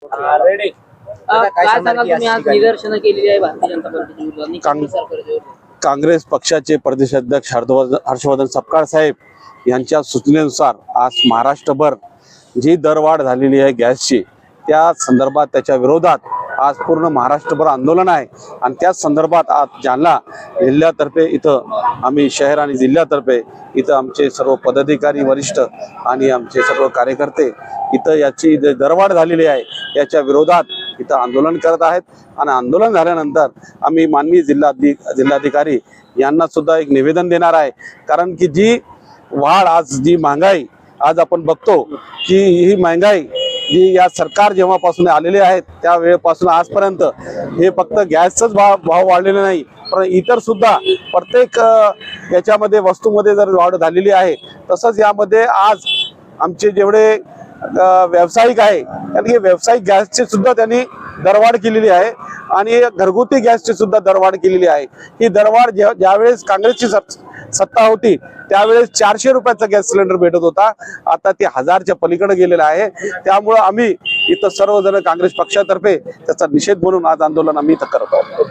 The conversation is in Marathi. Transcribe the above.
काय सांगाल तुम्ही आज निदर्शनं केलेली आहे भारतीय जनता पार्टीच्या विरोधात काँग्रेस सरकारच्या विरोधात? काँग्रेस पक्षाचे प्रदेशाध्यक्ष हर्षवर्धन सपकाळ साहेब यांच्या सूचनेनुसार आज महाराष्ट्रभर जी दरवाढ झालेली आहे गॅसची, त्या संदर्भात त्याच्या विरोधात आज पूर्ण महाराष्ट्रभर आंदोलन आहे। आणि त्याच संदर्भात आज जालना जिल्ह्यातर्फे इथं आम्ही शहर आणि जिल्ह्यातर्फे इथं आमचे सर्व पदाधिकारी वरिष्ठ आणि आमचे सर्व कार्यकर्ते इथं याची दरवाढ झालेली आहे याच्या विरोधात इथं आंदोलन करत आहेत। आणि आंदोलन झाल्यानंतर आम्ही माननीय जिल्हाधिकारी यांना सुद्धा एक निवेदन देणार आहे, कारण की जी वाढ आज जी महागाई आज आपण बघतो की ही महागाई जी या सरकार जेव्हापासून आलेले आहेत त्या वेळेपासून आजपर्यंत हे फक्त गॅसचाच भाव वाढलेला नाही, पण इतर सुद्धा प्रत्येक याच्यामध्ये वस्तूमध्ये जर वाढ झालेली आहे, तसंच यामध्ये आज आमचे जेवढे व्यावसायिक आहे त्यांनी व्यावसायिक गॅसची सुद्धा त्यांनी दरवाढ केलेली आहे आणि घरगुती गॅसची सुद्धा दरवाढ केलेली आहे। ही दरवाढ ज्यावेळेस काँग्रेसची सत्ता होती त्यावेळेस 400 रुपयाचा गॅस सिलेंडर भेटत होता, आता ते 1000च्या पलीकडे गेलेला आहे। त्यामुळे आम्ही इथं सर्वजण काँग्रेस पक्षातर्फे त्याचा निषेध म्हणून आज आंदोलन आम्ही इथं करत आहोत।